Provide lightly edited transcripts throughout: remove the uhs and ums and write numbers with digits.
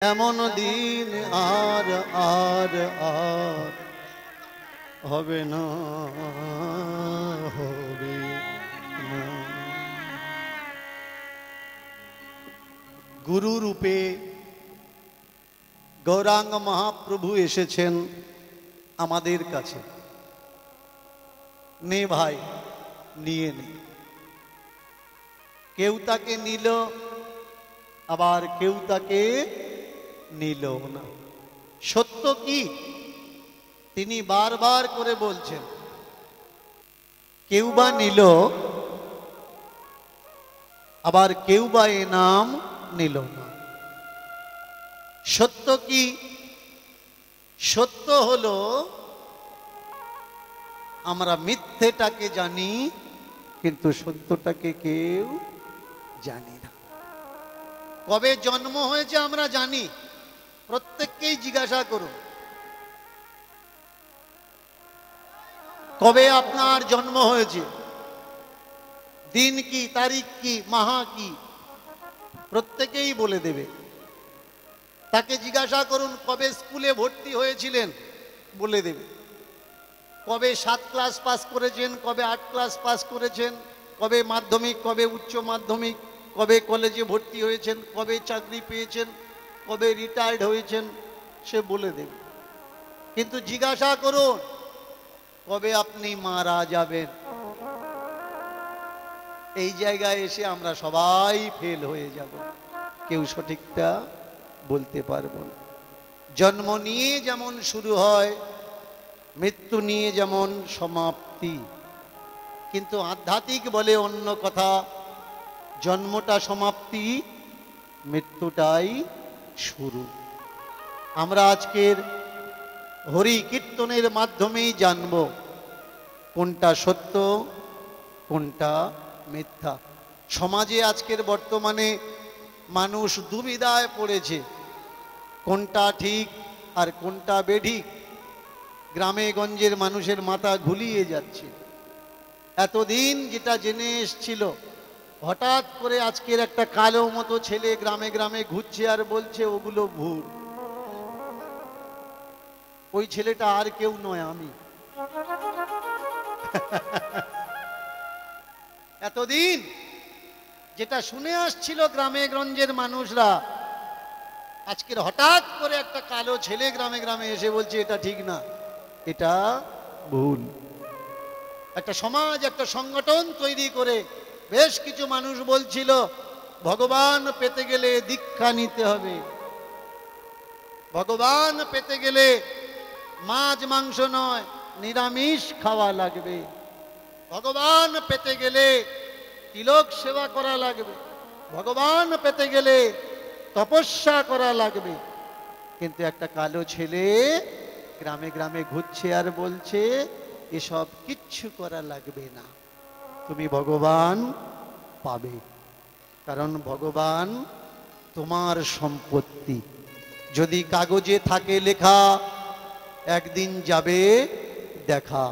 এমন দিন আর আর আর হবে না, হবে না। গুরু রূপে গৌরাঙ্গ মহাপ্রভু এসেছেন আমাদের কাছে। নে ভাই, নিয়ে নে। কেউ তাকে নিল, আবার কেউ তাকে নিল না। সত্য কি তিনি বারবার করে বলছেন। কেউ বা নিল, আবার কেউ বা এ নাম নিল না। সত্য কি? সত্য হলো আমরা মিথ্যেটাকে জানি, কিন্তু সত্যটাকে কেউ জানি না। কবে জন্ম হয়েছে আমরা জানি, প্রত্যেককেই জিজ্ঞাসা করুন। কবে আপনার জন্ম হয়েছে, দিন কি, তারিখ কি, মাহা কি, প্রত্যেকেই বলে দেবে। তাকে জিজ্ঞাসা করুন কবে স্কুলে ভর্তি হয়েছিলেন, বলে দেবে। কবে 7 ক্লাস পাস করেছেন, কবে 8 ক্লাস পাস করেছেন, কবে মাধ্যমিক, কবে উচ্চ মাধ্যমিক, কবে কলেজে ভর্তি হয়েছেন, কবে চাকরি পেয়েছেন, কবে রিটায়ার্ড হয়েছেন, সে বলে দেবে। কিন্তু জিজ্ঞাসা করুন কবে আপনি মারা যাবেন। এই জায়গায় এসে আমরা সবাই ফেল হয়ে যাব, কেউ সঠিকটা বলতে পারবো না। জন্ম নিয়ে যেমন শুরু হয়, মৃত্যু নিয়ে যেমন সমাপ্তি, কিন্তু আধ্যাত্মিক বলে অন্য কথা। জন্মটা সমাপ্তি, মৃত্যুটাই শুরু। আমরা আজকের হরি কীর্তনের মাধ্যমেই জানব কোনটা সত্য, কোনটা মিথ্যা। সমাজে আজকের বর্তমানে মানুষ দুবিধায় পড়েছে, কোনটা ঠিক আর কোনটা বেঠিক। গ্রামে গঞ্জের মানুষের মাথা ঘুলিয়ে যাচ্ছে। এতদিন যেটা জেনে এসছিল, হঠাৎ করে আজকের একটা কালো মতো ছেলে গ্রামে গ্রামে ঘুরছে আর বলছে ওগুলো ভুল। ওই ছেলেটা আর কেউ নয়, আমি। এতদিন যেটা শুনে আসছিল গ্রামে গঞ্জের মানুষরা, আজকের হঠাৎ করে একটা কালো ছেলে গ্রামে গ্রামে এসে বলছে এটা ঠিক না, এটা ভুল। একটা সমাজ, একটা সংগঠন তৈরি করে বেশ কিছু মানুষ বলছিল ভগবান পেতে গেলে দীক্ষা নিতে হবে, ভগবান পেতে গেলে মাছ মাংস নয় নিরামিষ খাওয়া লাগবে, ভগবান পেতে গেলে তিলক সেবা করা লাগবে, ভগবান পেতে গেলে তপস্যা করা লাগবে। কিন্তু একটা কালো ছেলে গ্রামে গ্রামে ঘুরছে আর বলছে এসব কিচ্ছু করা লাগবে না, তুমি ভগবান পাবে। কারণ ভগবান তোমার সম্পত্তি। যদি কাগজে থাকে লেখা, একদিন যাবে দেখা।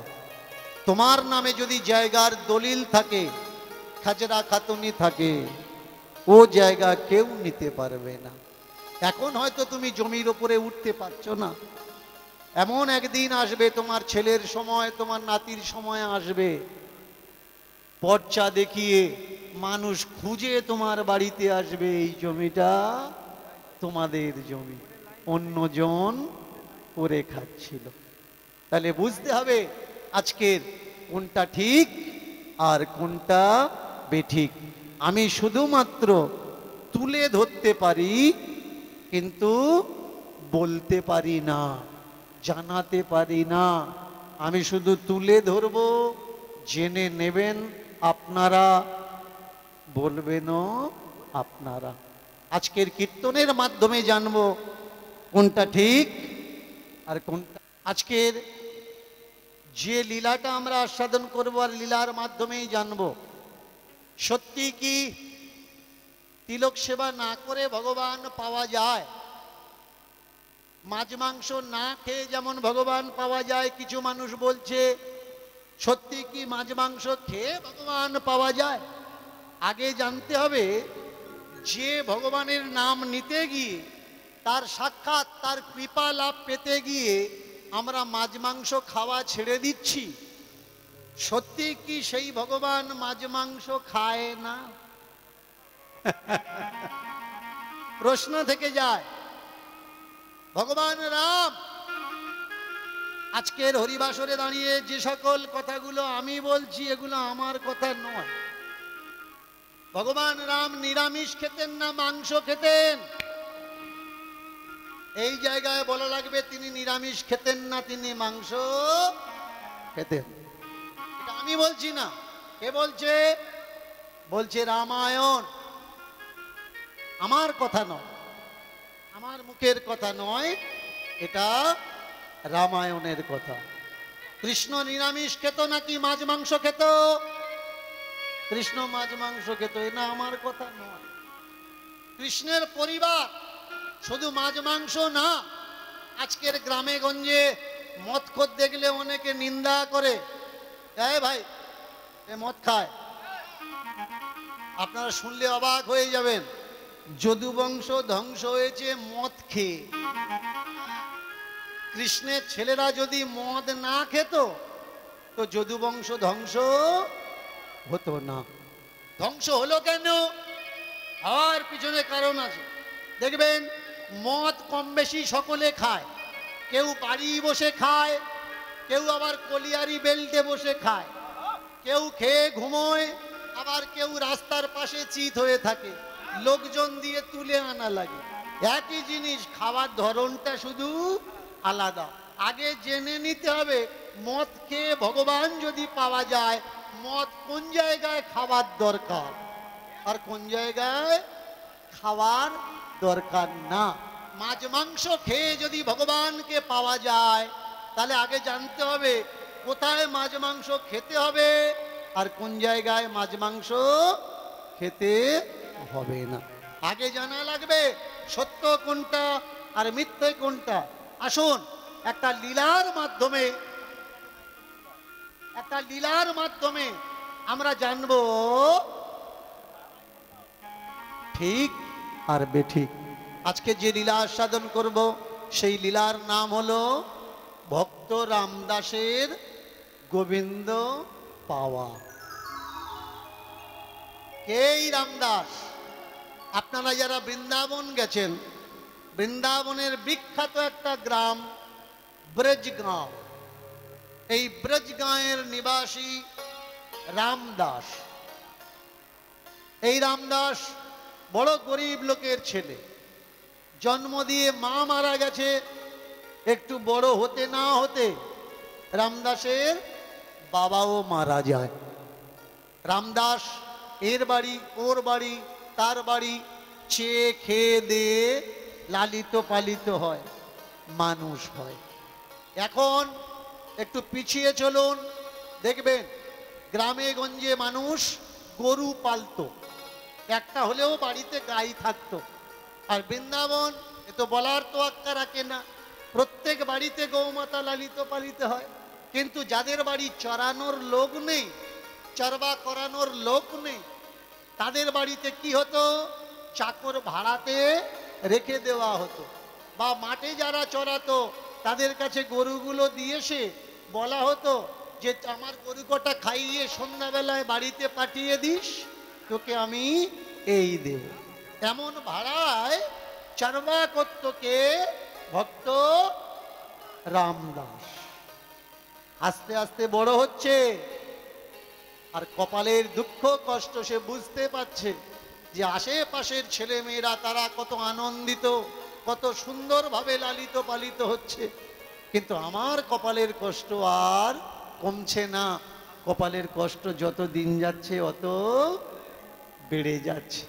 তোমার নামে যদি জায়গার দলিল থাকে, খাজরা খাতুনি থাকে, ও জায়গা কেউ নিতে পারবে না। এখন হয়তো তুমি জমির ওপরে উঠতে পারছো না, এমন একদিন আসবে, তোমার ছেলের সময়, তোমার নাতির সময় আসবে, পর্চা দেখিয়ে মানুষ খুঁজে তোমার বাড়িতে আসবে, এই জমিটা তোমাদের জমি, অন্যজন করে খাচ্ছিল। তাহলে বুঝতে হবে আজকের কোনটা ঠিক আর কোনটা বেঠিক। আমি শুধুমাত্র তুলে ধরতে পারি, কিন্তু বলতে পারি না, জানাতে পারি না। আমি শুধু তুলে ধরবো, জেনে নেবেন আপনারা, বলবেনও আপনারা। আজকের কীর্তনের মাধ্যমে জানবো কোনটা ঠিক আর কোনটা। আজকের যে লীলাটা আমরা আস্বাদন করবো, আর লীলার মাধ্যমেই জানবো সত্যি কি তিলক সেবা না করে ভগবান পাওয়া যায়। মাছ মাংস না খেয়ে যেমন ভগবান পাওয়া যায়, কিছু মানুষ বলছে সত্যি কি মাছ মাংস খেয়ে ভগবান পাওয়া যায়। আগে জানতে হবে যে ভগবানের নাম নিতে গিয়ে তার সাক্ষাৎ, তার কৃপা লাভ পেতে গিয়ে আমরা মাছ মাংস খাওয়া ছেড়ে দিচ্ছি। সত্যি কি সেই ভগবান মাছ মাংস খায় না? প্রশ্ন থেকে যায়। ভগবান রাম আজকের হরিবাসরে দাঁড়িয়ে যে সকল কথাগুলো আমি বলছি, এগুলো আমার কথা নয়। ভগবান রাম নিরামিষ খেতেন না মাংস খেতেন? এই জায়গায় বলা লাগবে তিনি নিরামিষ খেতেন না, তিনি মাংস খেতেন। এটা আমি বলছি না। কে বলছে? বলছে রামায়ণ। আমার কথা নয়, আমার মুখের কথা নয়, এটা রামায়ণের কথা। কৃষ্ণ নিরামিষ খেত নাকি মাছ মাংস খেত? কৃষ্ণ মাছ মাংস খেত। এটা আমার কথা নয়। কৃষ্ণের পরিবার শুধু মাছ মাংস না, আজকের গ্রামে গঞ্জে মদখোর দেখলে অনেকে নিন্দা করে, এই ভাই এ মদ খায়। আপনারা শুনলে অবাক হয়ে যাবেন, যদু বংশ ধ্বংস হয়েছে মদ খেয়ে। কৃষ্ণের ছেলেরা যদি মদ না খেত তো যদু বংশ ধ্বংস হতো না। ধ্বংস হলো কেন? হওয়ার পিছনে কারণ আছে। দেখবেন মদ কম বেশি সকলে খায়। কেউ বাড়ি বসে খায়, কেউ আবার কলিয়ারি বেল্টে বসে খায়, কেউ খেয়ে ঘুমোয়, আবার কেউ রাস্তার পাশে চিত হয়ে থাকে, লোকজন দিয়ে তুলে আনা লাগে। একই জিনিস, খাওয়ার ধরনটা শুধু আলাদা। আগে জেনে নিতে হবে মদ খেয়ে ভগবান যদি পাওয়া যায়, মদ কোন জায়গায় খাওয়ার দরকার আর কোন জায়গায় খাওয়ার দরকার না। মাছ মাংস খেয়ে যদি ভগবানকে পাওয়া যায়, তাহলে আগে জানতে হবে কোথায় মাছ মাংস খেতে হবে আর কোন জায়গায় মাছ মাংস খেতে হবে না। আগে জানা লাগবে সত্য কোনটা আর মিথ্যে কোনটা। আসুন একটা লীলার মাধ্যমে আমরা জানবো ঠিক আর বেঠিক। আজকে যে লীলা আস্বাদন করব সেই লীলার নাম হলো ভক্ত রামদাসের গোবিন্দ পাওয়া। এই রামদাস, আপনারা যারা বৃন্দাবন গেছেন, বৃন্দাবনের বিখ্যাত একটা গ্রাম ব্রজগাঁও, এই ব্রজগাঁয়ের নিবাসী রামদাস। এই রামদাস বড় গরিব লোকের ছেলে। জন্ম দিয়ে মা মারা গেছে। একটু বড় হতে না হতে রামদাসের বাবাও মারা যায়। রামদাস এর বাড়ি ওর বাড়ি তার বাড়ি চেয়ে খেয়ে দিয়ে লালিত পালিত হয়, মানুষ হয়। এখন একটু পিছিয়ে চলুন, দেখবেন গ্রামে গঞ্জে মানুষ গরু পালতো, একটা হলেও বাড়িতে গাই থাকতো। আর বৃন্দাবন এ তো বলার তো আক্কা রাখে না, প্রত্যেক বাড়িতে গৌমাতা লালিত পালিত হয়। কিন্তু যাদের বাড়ি চরানোর লোক নেই, চরবা করানোর লোক নেই, তাদের বাড়িতে কি হতো, চাকর ভাড়াতে রেখে দেওয়া হতো। বা মাঠে যারা চড়াতো তাদের কাছে গরুগুলো দিয়েছে বলা হতো যে আমার গরু কটা খাইয়ে সন্ধ্যাবেলায় বাড়িতে পাঠিয়ে দিস, তোকে আমি এই দেব। এমন ভাড়ায় চরবা করত কে? ভক্ত রামদাস। আস্তে আস্তে বড় হচ্ছে, আর কপালের দুঃখ কষ্ট সে বুঝতে পারছে যে আশেপাশের ছেলে মেয়েরা তারা কত আনন্দিত, কত সুন্দরভাবে লালিত পালিত হচ্ছে, কিন্তু আমার কপালের কষ্ট আর কমছে না। কপালের কষ্ট যত দিন যাচ্ছে অত বেড়ে যাচ্ছে।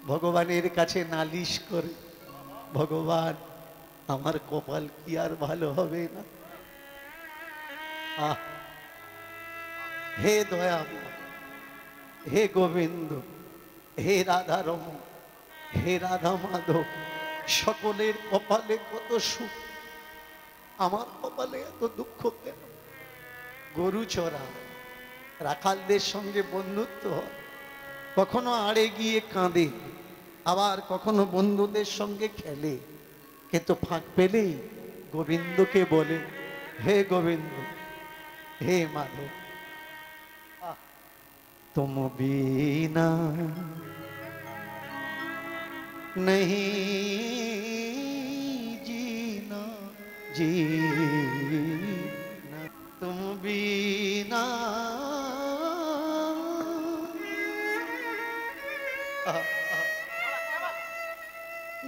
ভগবানের কাছে নালিশ করে, ভগবান আমার কপাল কি আর ভালো হবে না? আহ, হে দয়াময়, হে গোবিন্দ, হে রাধা রমণ, হে রাধা মাধব, সকলের কপালে কত সুখ, আমার কপালে এত দুঃখ কেন? গরু চড়া, রাখালদের সঙ্গে বন্ধুত্ব হয়, কখনো আড়ে গিয়ে কাঁদে, আবার কখনো বন্ধুদের সঙ্গে খেলে। কিন্তু ফাঁক পেলেই গোবিন্দকে বলে, হে গোবিন্দ, হে মাধব, तुम बिना नहीं जीना, जीना तुम बिना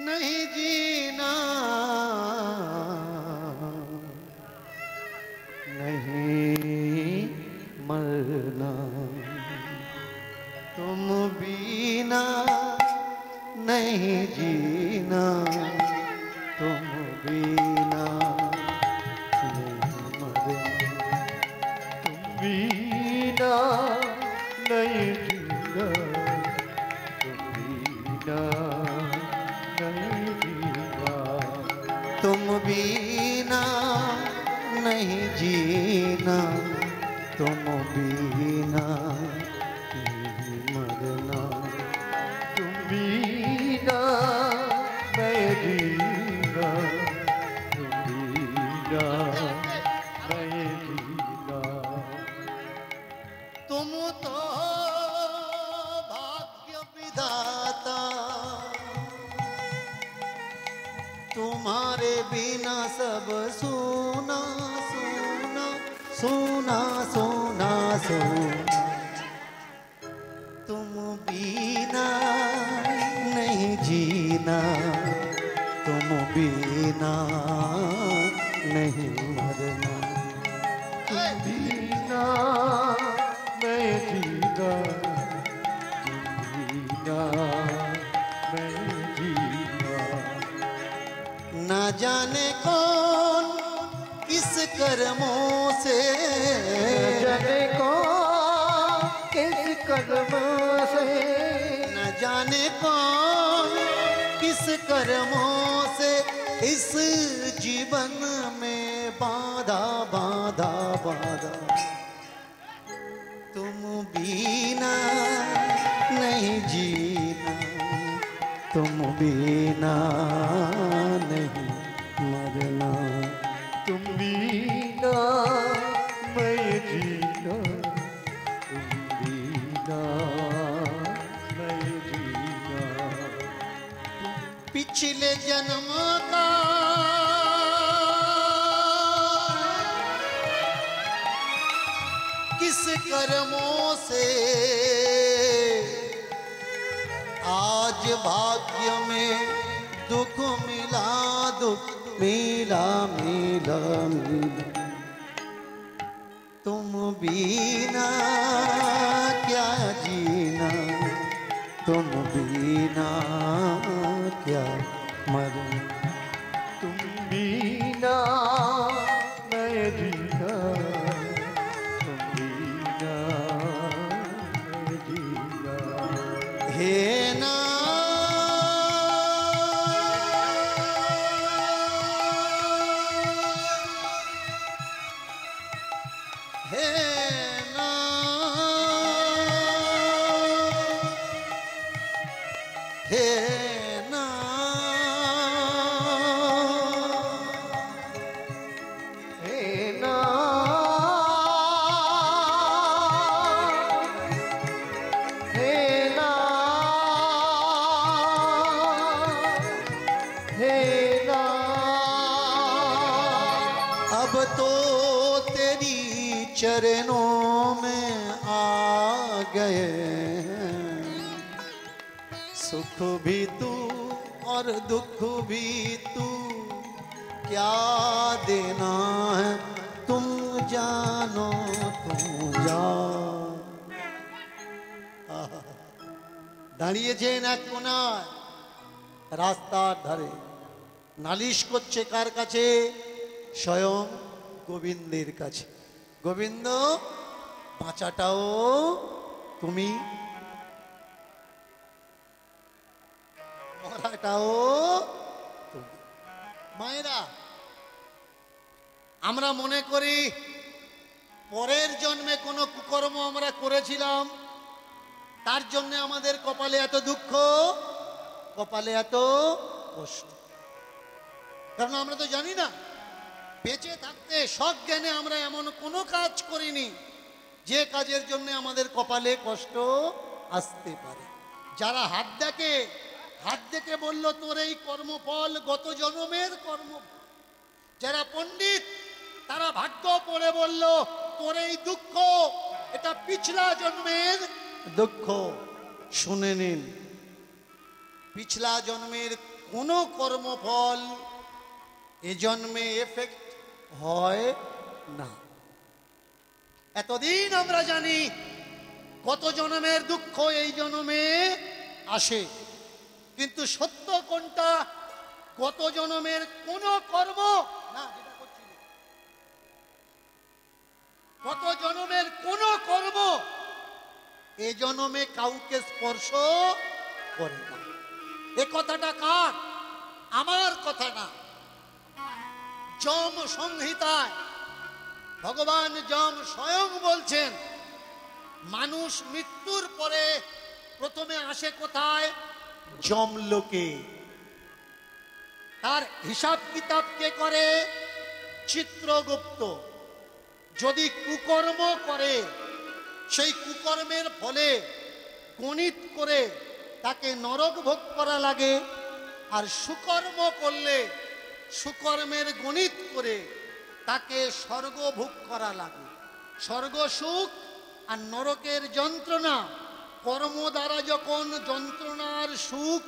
नहीं जीना, नहीं मरना तुम बिना नहीं जीना, तुम बिना नहीं मरना, तुम बिना नहीं जीना, तुम बिना नहीं जीना, तुम बिना नहीं जीना, तुम बिना मरना, तुम बिना मैं जीना, तुम बिना मैं जीना। तुम तो भाग्य विधाता, तुम्हारे बिना सब सुना सुना सुना सुना सुना, तुम बिना नहीं जीना, तुम बिना नहीं मरना, तुम बिना मैं जीना, तुम बिना मैं जीना। न जाने कौन किस कर्मों से, न जाने कौन किस कर्मों से, न जाने कौन किस कर्मों से इस जीवन में बाधा बाधा बाधा, तुम बिना नहीं जीना, तुम बिना नहीं मरना, तुम बिना मैं जीना, तुम बिना मैं जीना। पिछले जन्म का किस कर्मों से आज भाग्य में दुख मिला, दुख मिला मिला मिला, तुम बिना क्या जीना, तुम बिना क्या मरना, तुम बिना मैं जीना, तुम बिना मैं जीना। हे ना अब तो तेरी चरणों में आ गए, सुख भी तू और दुख भी तू, क्या देना है तुम जानो, तुम जानो। দাঁড়িয়েছেন এক কোনায় রাস্তার ধারে, নালিশ করছে কার কাছে? স্বয়ং গোবিন্দের কাছে। গোবিন্দ, বাঁচাটাও তুমি, মরাটাও তুমি। মায়েরা, আমরা মনে করি পরের জন্মে কোনো কুকর্ম আমরা করেছিলাম, তার জন্য আমাদের কপালে এত দুঃখ, কপালে এত কষ্ট। কারণ আমরা তো জানি না, বেঁচে থাকতে সজ্ঞানে আমরা এমন কোনো কাজ করিনি যে কাজের জন্য আমাদের কপালে কষ্ট আসতে পারে। যারা হাত দেখে বলল তোর এই কর্মফল গত জন্মের কর্মফল। যারা পণ্ডিত তারা ভাগ্য পড়ে বলল তোর এই দুঃখ এটা পিছলা জন্মের দুঃখ। শুনে নিন, পিছলা জন্মের কোনো কর্মফল এ জন্মে এফেক্ট হয় না। এতদিন আমরা জানি কত জন্মের দুঃখ এই জন্মে আসে, কিন্তু সত্য কোনটা? গত জন্মের কোন কর্ম না, যেটা করছিল গত জন্মের কোন কর্ম এ জন্মে কাউকে স্পর্শ করে না। এ কথাটা কার? আমার কথা না। যম সংহিতায় ভগবান যম স্বয়ং বলছেন, মানুষ মৃত্যুর পরে প্রথমে আসে কোথায়? যমলোকে। তার হিসাব কিতাব কে করে? চিত্রগুপ্ত। যদি কুকর্ম করে, সেই কুকর্মের ফলে গণিত করে তাকে নরক ভোগ করা লাগে, আর সুকর্ম করলে সুকর্মের গণিত করে তাকে স্বর্গ ভোগ করা লাগে। স্বর্গ সুখ আর নরকের যন্ত্রণা। কর্ম দ্বারা যখন যন্ত্রণার সুখ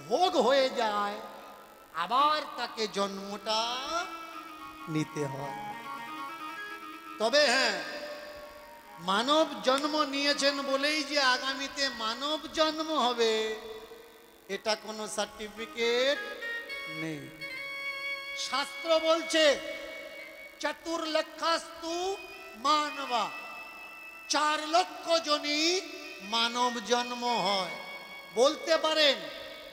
ভোগ হয়ে যায়, আবার তাকে জন্মটা নিতে হয়। তবে হ্যাঁ, মানব জন্ম নিয়েছেন বলেই যে আগামীতে মানব জন্ম হবে এটা কোনো সার্টিফিকেট নেই। শাস্ত্র বলছে চতুর্লক্ষাস্তু মানবা, 4 লক্ষ জনই মানব জন্ম হয়। বলতে পারেন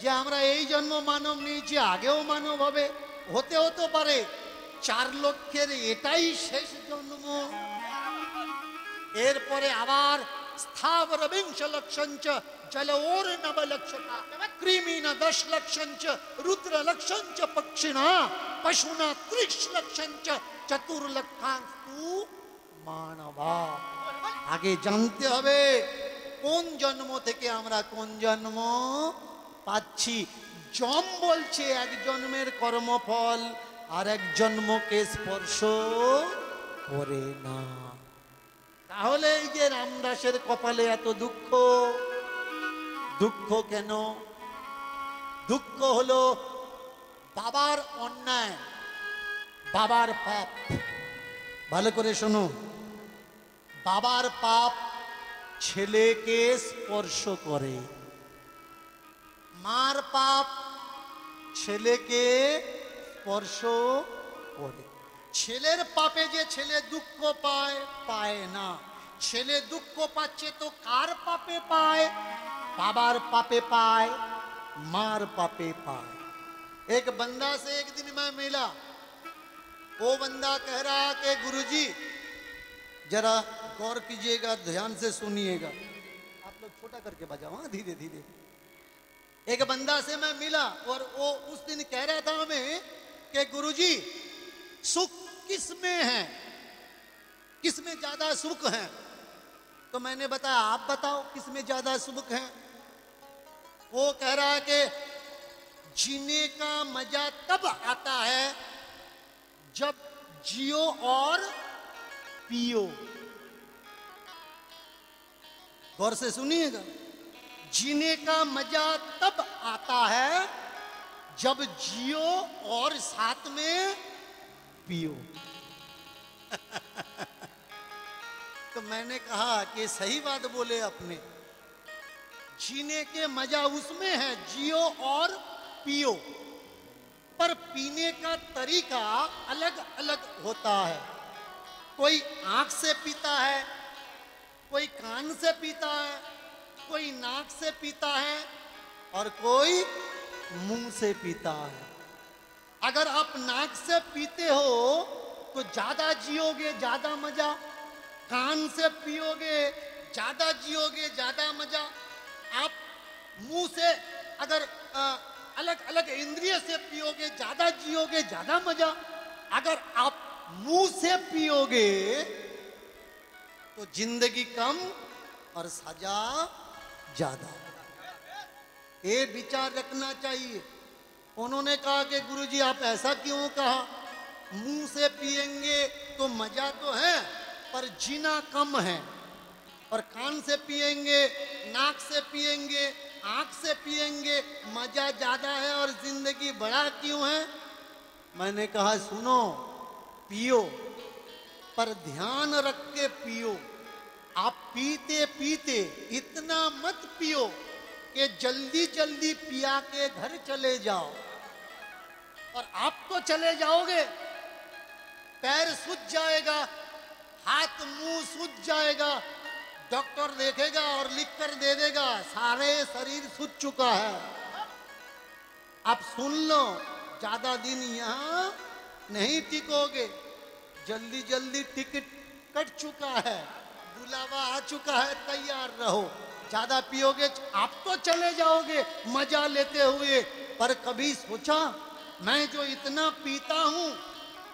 যে আমরা এই জন্ম মানব নিয়েছি, আগেও মানব হবে, হতে পারে 4 লক্ষের এটাই শেষ জন্ম। এরপরে আবার স্থাবর 20 লক্ষঞ্চ জলওর 9 লক্ষতা কৃমিনা 10 লক্ষঞ্চ রুদ্র লক্ষঞ্চ পক্ষিণা পশুনা 30 লক্ষঞ্চ চতুর্লক্ষাস্তু মানবা। আগে জানতে হবে কোন জন্ম থেকে আমরা কোন জন্ম পাচ্ছি। যম বলছে এক জন্মের কর্মফল আর এক জন্মকে স্পর্শ করে না। তাহলে এই যে রামদাসের কপালে এত দুঃখ, দুঃখ কেন? দুঃখ হলো বাবার অন্যায়, বাবার পাপ। ভালো করে শোনো, বাবার পাপ ছেলেকে স্পর্শ করে, মার পাপ ছেলেকে স্পর্শ করে। ছেলের পাপে যে ছেলে দুঃখ পায়, পায় না। ছেলে দুঃখ পাচ্ছে তো কার পাপে পায়? बाबार पापे पाए, मार पापे पाए। एक बंदा से एक दिन मैं मिला, वो बंदा कह रहा कि गुरुजी जरा गौर कीजिएगा, ध्यान से सुनिएगा, आप लोग छोटा करके बजाओ, हाँ धीरे धीरे। एक बंदा से मैं मिला और वो उस दिन कह रहा था हमें कि गुरुजी सुख किस में है, किस में ज्यादा सुख है। तो मैंने बताया आप बताओ किस में ज्यादा सुख है। वो कह रहा है कि जीने का मजा तब आता है जब जियो और पियो। गौर से सुनिएगा, जीने का मजा तब आता है जब जियो और साथ में पियो। तो मैंने कहा कि सही बात बोले अपने, जीने के मजा उसमें है जियो और पियो, पर पीने का तरीका अलग अलग होता है। कोई आंख से पीता है, कोई कान से पीता है, कोई नाक से पीता है और कोई मुंह से पीता है। अगर आप नाक से पीते हो तो ज्यादा जियोगे, ज्यादा मजा। कान से पियोगे ज्यादा जियोगे, ज्यादा मजा। आप मुंह से अगर अलग अलग इंद्रिय से पियोगे, ज्यादा जियोगे, ज्यादा मजा। अगर आप मुंह से पियोगे तो जिंदगी कम और सजा ज्यादा। ये विचार रखना चाहिए। उन्होंने कहा कि गुरुजी आप ऐसा क्यों कहा, मुंह से पिएंगे तो मजा तो है पर जीना कम है, और कान से पिएंगे, नाक से पिएंगे, आंख से पिएंगे, मजा ज्यादा है और जिंदगी बड़ा क्यों है। मैंने कहा सुनो, पियो पर ध्यान रख के पियो। आप पीते पीते इतना मत पियो कि जल्दी जल्दी पिया के घर चले जाओ, और आप तो चले जाओगे, पैर सूज जाएगा, हाथ मुंह सूज जाएगा, डॉक्टर देखेगा और लिख कर दे देगा सारे शरीर सूज चुका है। आप सुन लो, ज्यादा दिन यहां नहीं टिकोगे, जल्दी जल्दी टिकट कट चुका है, बुलावा आ चुका है, तैयार रहो। ज्यादा पियोगे आप तो चले जाओगे मजा लेते हुए, पर कभी सोचा मैं जो इतना पीता हूं,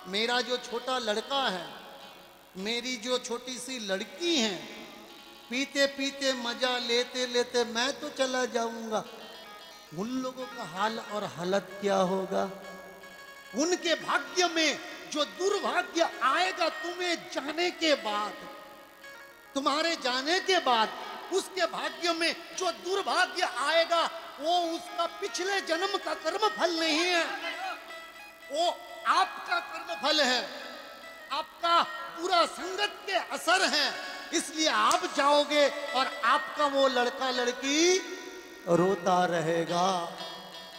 मेरा जो छोटा लड़का है, मेरी जो छोटी सी लड़की है, पीते पीते मजा लेते लेते मैं तो चला जाऊंगा, उन लोगों का हाल और हालत क्या होगा। उनके भाग्य में जो दुर्भाग्य आएगा तुम्हें जाने के बाद, तुम्हारे जाने के बाद उसके भाग्य में जो दुर्भाग्य आएगा वो उसका पिछले जन्म का कर्म फल नहीं है, वो आपका कर्म फल है, आपका पूरा संगत के असर है। इसलिए आप जाओगे और आपका वो लड़का लड़की रोता रहेगा,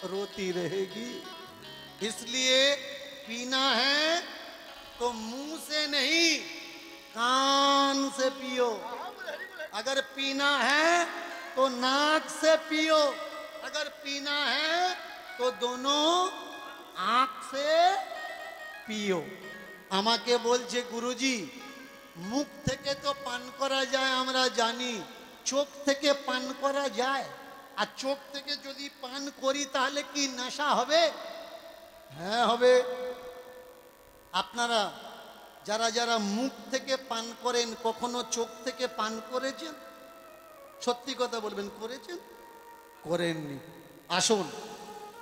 रोती रहेगी। इसलिए पीना है तो मुंह से नहीं, कान से पियो। अगर पीना है तो नाक से पियो, अगर पीना है तो दोनों आंख से पियो। আমাকে বলছে গুরুজি, মুখ থেকে তো পান করা যায় আমরা জানি, চোখ থেকে পান করা যায়? আর চোখ থেকে যদি পান করি তাহলে কি নেশা হবে? হ্যাঁ হবে। আপনারা যারা যারা মুখ থেকে পান করেন কখনো চোখ থেকে পান করেছেন? সত্যি কথা বলবেন, করেছেন? করেননি। আসুন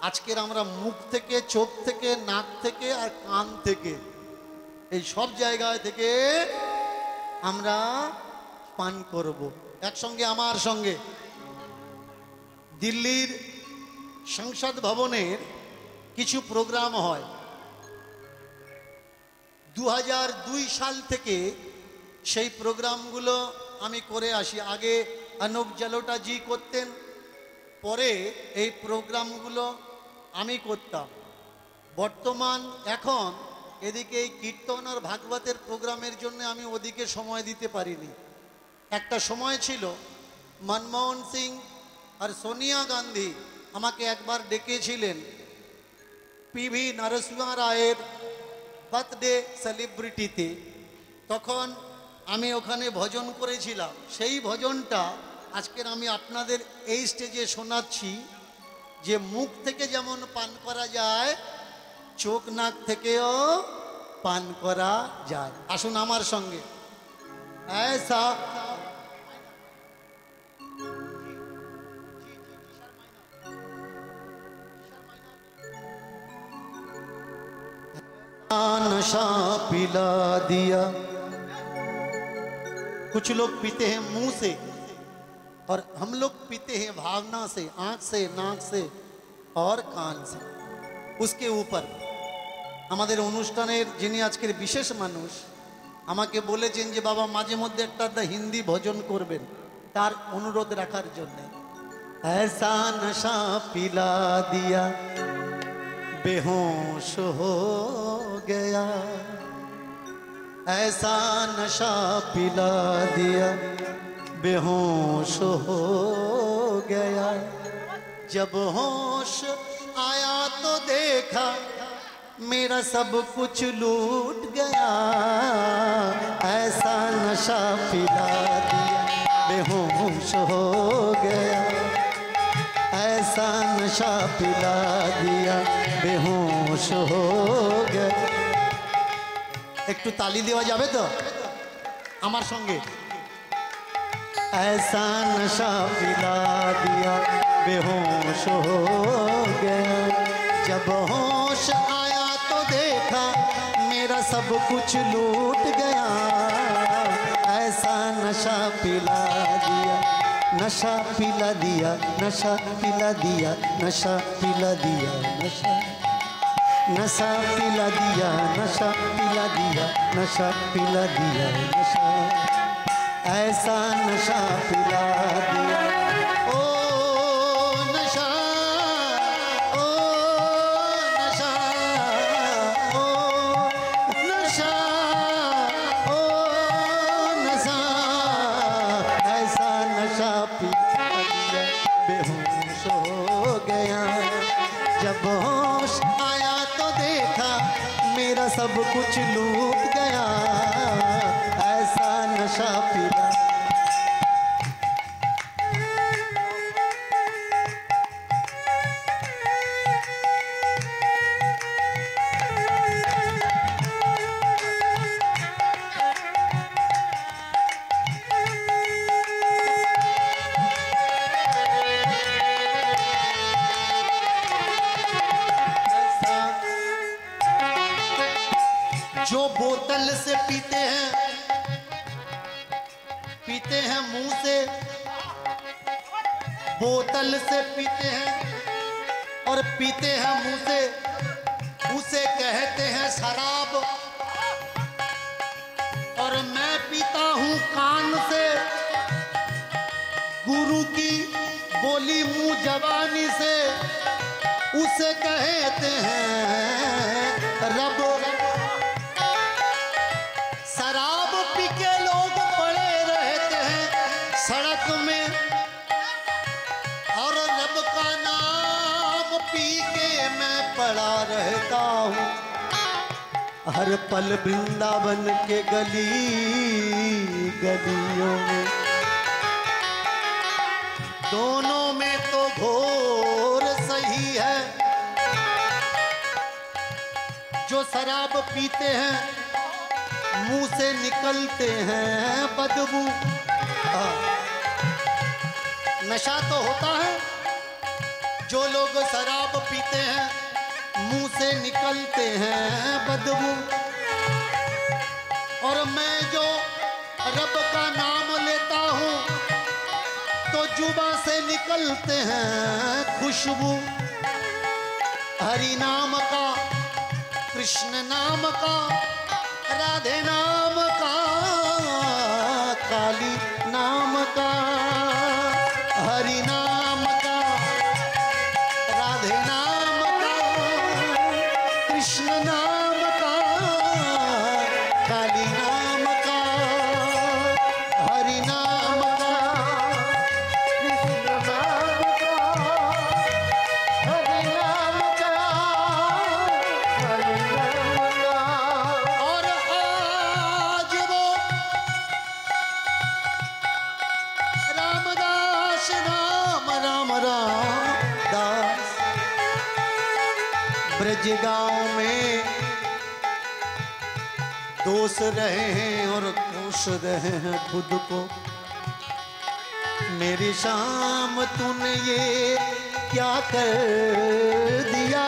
আজকের আমরা মুখ থেকে, চোখ থেকে, নাক থেকে আর কান থেকে, এই সব জায়গা থেকে আমরা পান করব। একসঙ্গে আমার সঙ্গে দিল্লির সংসদ ভবনের কিছু প্রোগ্রাম হয়। 2002 সাল থেকে সেই প্রোগ্রামগুলো আমি করে আসি। আগে অনুপ জালোটা জি করতেন, পরে এই প্রোগ্রামগুলো আমি করতাম। বর্তমান এখন এদিকে এই কীর্তন আর ভাগবতের প্রোগ্রামের জন্য আমি ওদিকে সময় দিতে পারিনি। একটা সময় ছিল মনমোহন সিং আর সোনিয়া গান্ধী আমাকে একবার ডেকেছিলেন পিভি নরসিংহ রায়ের বার্থডে সেলিব্রিটিতে। তখন আমি ওখানে ভজন করেছিলাম। সেই ভজনটা আজকের আমি আপনাদের এই স্টেজে শোনাচ্ছি, যে মুখ থেকে যেমন পান করা যায়, চোখ নাক থেকেও পান করা যায়। আসুন আমার সঙ্গে। ऐसा नशा पिला दिया। कुछ लोग पीते हैं मुंह से और हम लोग पीते हैं भावना से, आंख से, नाक से और कान से। उसके ऊपर আমাদের অনুষ্ঠানের যিনি আজকের বিশেষ মানুষ আমাকে বলেছেন যে বাবা মাঝে মধ্যে একটা হিন্দি ভজন করবেন, তার অনুরোধ রাখার জন্য। ऐसा नशा पिला दिया बेहोश हो गया, ऐसा नशा पिला दिया बेहोश हो गया, जब होश आया तो देखा मेरा सब कुछ लूट गया, ऐसा नशा पिला दिया बेहोश हो गया, ऐसा नशा पिला दिया बेहोश हो गया। একটু তালি দেওয়া যাবে তো আমার সঙ্গে? ऐसा नशा पिला दिया बेहोश हो गया, जब होश आया तो देखा मेरा सब कुछ लूट गया। ऐसा नशा पिला दिया, नशा पिला दिया, नशा पिला दिया, नशा पिला दिया, नशा नशा पिला दिया, नशा पिला दिया, नशा पिला दिया, नशा ऐसा नशा पिला दिया। ओ नशा, ओ नशा, ओ नशा, ओ नशा, ऐसा नशा पिला दिया बेहोश हो गया। जब होश आया तो देखा मेरा सब कुछ लूट गया। ऐसा नशा पिला। जो बोतल से पीते हैं मुंह से, बोतल से पीते हैं और पीते हैं मुंह से, उसे कहते हैं शराब। और मैं पीता हूं कान से, गुरु की बोली मुंह जवानी से, उसे कहते हैं रब। शराब पी के लोग पड़े रहते हैं सड़क में, और रब का नाम पी के मैं पड़ा रहता हूँ। हर पल वृंदावन के गली गलियों में, दोनों में तो घोर सही है। जो शराब पीते हैं मुंह से निकलते हैं बदबू। नशा तो होता है, जो लोग शराब पीते हैं मुंह से निकलते हैं बदबू। और मैं जो रब का नाम लेता हूँ तो जुबां से निकलते हैं खुशबू। हरि नाम का, कृष्ण नाम का, राधे नाम का, काली नाम का, हरि नाम का, राधे नाम का, कृष्ण नाम का, काली नाम का, हरि नाम का, कृष्ण नाम का, हरि नाम का, काली नाम का। और आज वो रामदास राम राम रामदास ब्रज गांव में दोष रहे हैं और कोस रहे हैं खुद को। मेरी शाम तूने ये क्या कर दिया,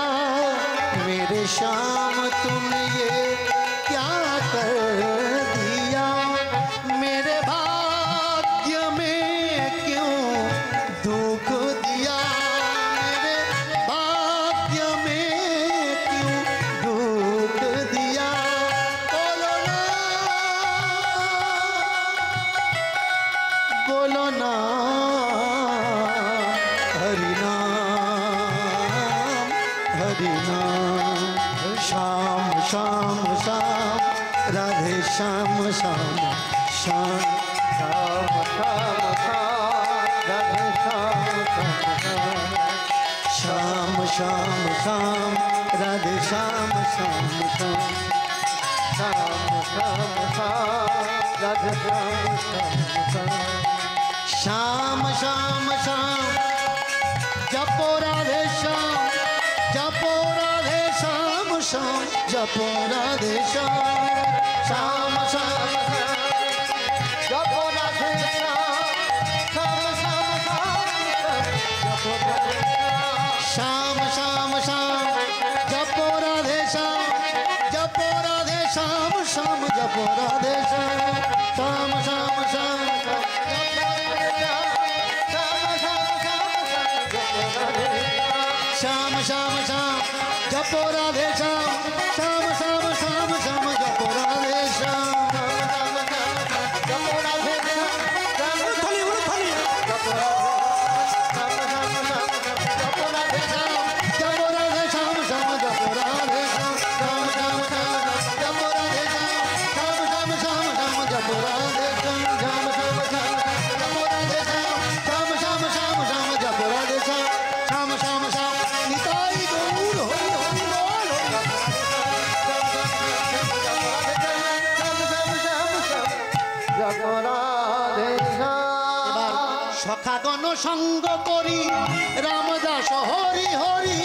मेरे शाम तूने ये क्या कर दिया। मेरे भाग्य में क्यों दुख दिया, मेरे भाग्य में क्यों दुख दिया। बोलो ना, बोलो ना, हरि नाम, हरि नाम। शाम शाम शाम राधे श्याम श्याम श्याम, श्याम श्याम श्याम राधे श्याम श्याम, श्याम श्याम राधे श्याम श्याम श्याम, श्याम श्याम श्याम राधे श्याम श्याम श्याम, श्याम श्याम श्याम जपो राधे श्याम, जपो राधे श्याम श्याम, जपो राधे श्याम श्याम श्याम, जपो राधे श्याम श्याम श्याम श्याम श्याम, जपो राधे श्याम, जपो राधे श्याम श्याम, जपो राधे श्याम श्याम श्याम श्याम, श्याम श्याम श्याम, जपो राधे श्याम श्याम श्याम श्याम श्याम, जपो राधे श्याम, जपो राधे श्याम, जपो राधे श्याम, जपो राधे श्याम श्याम, जपो राधे श्याम श्याम श्याम श्याम, जपो राधे श्याम श्याम श्याम श्याम श्याम, जपो राधे श्याम श्याम श्याम श्याम, जपो राधे श्याम श्याम श्याम श्याम श्याम, जपो राधे श्याम श्याम श्याम श्याम, निताई गौर हरि हरि बोल, जपो राधे श्याम। সখাগণ সঙ্গ করি রামদাস হরি হরি,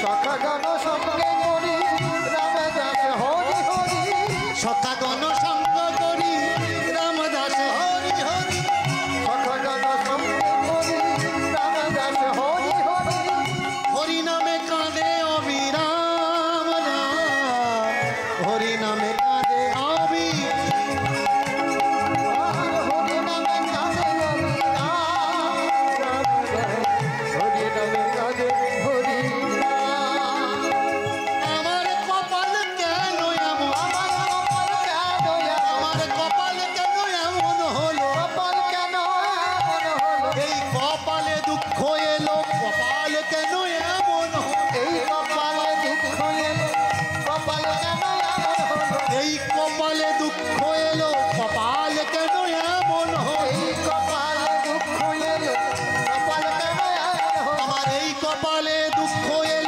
সখাগণ সঙ্গে করি রামদাস হরি হরি, সখাগণ সঙ্গ করি রামদাস হরি হরি, সখাগণ সঙ্গে করি রামদাস হরি হরি, হরি নামে কাঁদে অবিরাম রাম, হরি নামে কাঁদে কপালে দুঃখ এলো, কপাল কেন এমন হলো, কপালে দুঃখ এলো, কপাল কেন এমন হলো, আমার এই কপালে দুঃখ এলো,